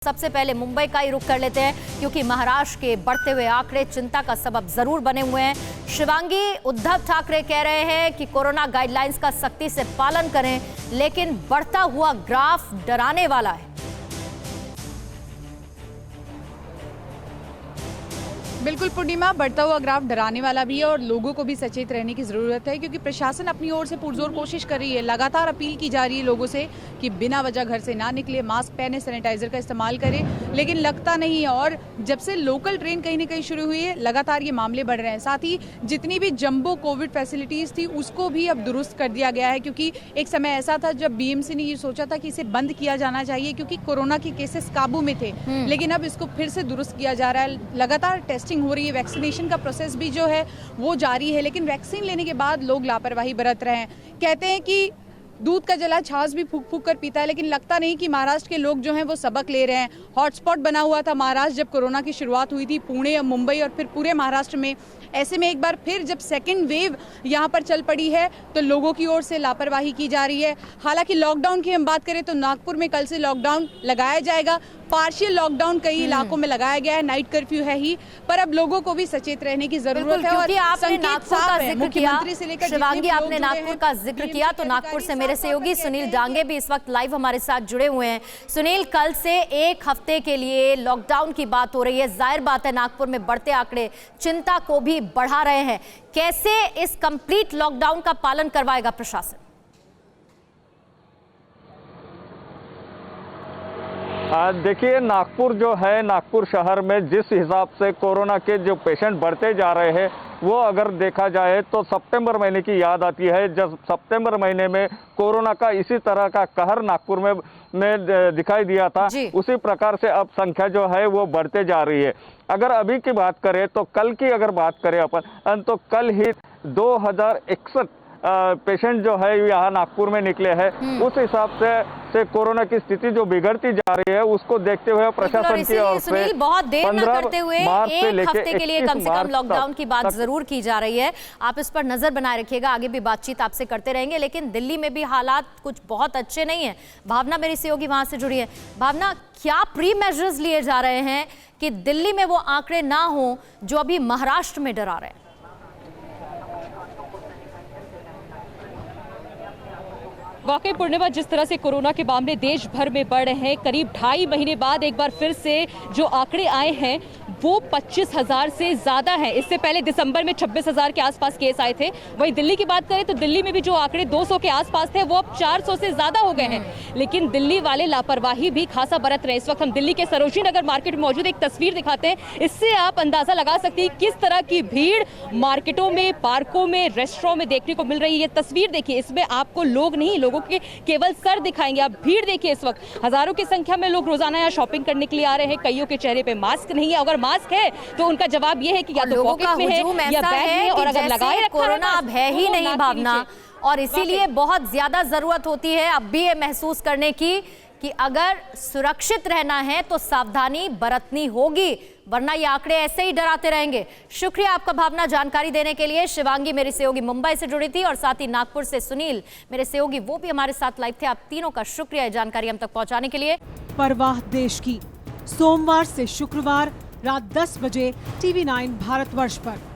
सबसे पहले मुंबई का ही रुख कर लेते हैं क्योंकि महाराष्ट्र के बढ़ते हुए आंकड़े चिंता का सबब जरूर बने हुए हैं। शिवांगी, उद्धव ठाकरे कह रहे हैं कि कोरोना गाइडलाइंस का सख्ती से पालन करें, लेकिन बढ़ता हुआ ग्राफ डराने वाला है। बिल्कुल पूर्णिमा, बढ़ता हुआ ग्राफ डराने वाला भी है और लोगों को भी सचेत रहने की ज़रूरत है क्योंकि प्रशासन अपनी ओर से पुरजोर कोशिश कर रही है। लगातार अपील की जा रही है लोगों से कि बिना वजह घर से ना निकले, मास्क पहने, सैनिटाइजर का इस्तेमाल करें, लेकिन लगता नहीं है। और जब से लोकल ट्रेन कहीं ना कहीं शुरू हुई है, लगातार ये मामले बढ़ रहे हैं। साथ ही जितनी भी जंबो कोविड फैसिलिटीज़ थी उसको भी अब दुरुस्त कर दिया गया है क्योंकि एक समय ऐसा था जब बीएमसी ने ये सोचा था कि इसे बंद किया जाना चाहिए क्योंकि कोरोना के केसेस काबू में थे, लेकिन अब इसको फिर से दुरुस्त किया जा रहा है। लगातार टेस्टिंग हो रही है, वैक्सीनेशन का प्रोसेस भी जो है वो जारी है, लेकिन वैक्सीन लेने के बाद लोग लापरवाही बरत रहे हैं। कहते हैं कि दूध का जला छाछ भी फूक फूक कर पीता है, लेकिन लगता नहीं कि महाराष्ट्र के लोग जो हैं वो सबक ले रहे हैं। हॉटस्पॉट बना हुआ था महाराष्ट्र जब कोरोना की शुरुआत हुई थी, पुणे, मुंबई और फिर पूरे महाराष्ट्र में। ऐसे में एक बार फिर जब सेकंड वेव यहाँ पर चल पड़ी है तो लोगों की ओर से लापरवाही की जा रही है। हालांकि लॉकडाउन की हम बात करें तो नागपुर में कल से लॉकडाउन लगाया जाएगा। पार्शियल लॉकडाउन कई इलाकों में लगाया गया है, नाइट कर्फ्यू है ही, पर अब लोगों को भी सचेत रहने की जरूरत है। और आपने नागपुर का जिक्र किया, शिवांगी आपने नागपुर का जिक्र किया, तो नागपुर से मेरे सहयोगी सुनील डांगे भी इस वक्त लाइव हमारे साथ जुड़े हुए हैं। सुनील, कल से एक हफ्ते के लिए लॉकडाउन की बात हो रही है। जाहिर बात है नागपुर में बढ़ते आंकड़े चिंता को भी बढ़ा रहे हैं। कैसे इस कंप्लीट लॉकडाउन का पालन करवाएगा प्रशासन? देखिए, नागपुर जो है, नागपुर शहर में जिस हिसाब से कोरोना के जो पेशेंट बढ़ते जा रहे हैं वो अगर देखा जाए तो सितंबर महीने की याद आती है जब सितंबर महीने में कोरोना का इसी तरह का कहर नागपुर में दिखाई दिया था। उसी प्रकार से अब संख्या जो है वो बढ़ते जा रही है। अगर अभी की बात करें तो कल की अगर बात करें अपन तो कल ही 2061 पेशेंट जो है यहाँ नागपुर में निकले हैं। उस हिसाब से कोरोना की स्थिति जो बिगड़ती जा रही है उसको देखते हुए प्रशासन की ओर से बहुत देर न करते हुए एक हफ्ते के लिए कम से कम लॉकडाउन की बात जरूर की जा रही है। आप इस पर नजर बनाए रखिएगा, आगे भी बातचीत आपसे करते रहेंगे। लेकिन दिल्ली में भी हालात कुछ बहुत अच्छे नहीं है। भावना मेरी सहयोगी वहां से जुड़ी है। भावना, क्या प्री मेजर्स लिए जा रहे हैं कि दिल्ली में वो आंकड़े ना हो जो अभी महाराष्ट्र में डरा रहे हैं? वाकई पूर्णिमा, जिस तरह से कोरोना के मामले देश भर में बढ़ रहे हैं, करीब 2.5 महीने बाद एक बार फिर से जो आंकड़े आए हैं वो 25,000 से ज़्यादा हैं। इससे पहले दिसंबर में 26,000 के आसपास केस आए थे। वहीं दिल्ली की बात करें तो दिल्ली में भी जो आंकड़े 200 के आसपास थे वो अब 400 से ज़्यादा हो गए हैं। लेकिन दिल्ली वाले लापरवाही भी खासा बरत रहे हैं। इस वक्त हम दिल्ली के सरोजिनी नगर मार्केट में मौजूद, एक तस्वीर दिखाते हैं। इससे आप अंदाज़ा लगा सकती हैं किस तरह की भीड़ मार्केटों में, पार्कों में, रेस्टोरेंट में देखने को मिल रही है। ये तस्वीर देखिए, इसमें आपको लोग नहीं, लोगों के केवल सर दिखाएंगे। आप भीड़ देखिए, इस वक्त हजारों की संख्या में लोग रोजाना यहाँ शॉपिंग करने के लिए आ रहे हैं। कईयों के चेहरे पे मास्क नहीं है, अगर मास्क है तो उनका जवाब ये है कि या तो पॉकेट में है या बैग में, और अगर लगाए रखा कोरोना अब है ही नहीं भावना, और इसीलिए बहुत ज्यादा जरूरत होती है अब भी ये महसूस करने की कि अगर सुरक्षित रहना है तो सावधानी बरतनी होगी, वरना ये आंकड़े ऐसे ही डराते रहेंगे। शुक्रिया आपका भावना, जानकारी देने के लिए। शिवांगी मेरी सहयोगी मुंबई से जुड़ी थी और साथ ही नागपुर से सुनील मेरे सहयोगी वो भी हमारे साथ लाइव थे। आप तीनों का शुक्रिया जानकारी हम तक पहुंचाने के लिए। परवाह देश की, सोमवार से शुक्रवार रात 10 बजे TV9 भारतवर्ष पर।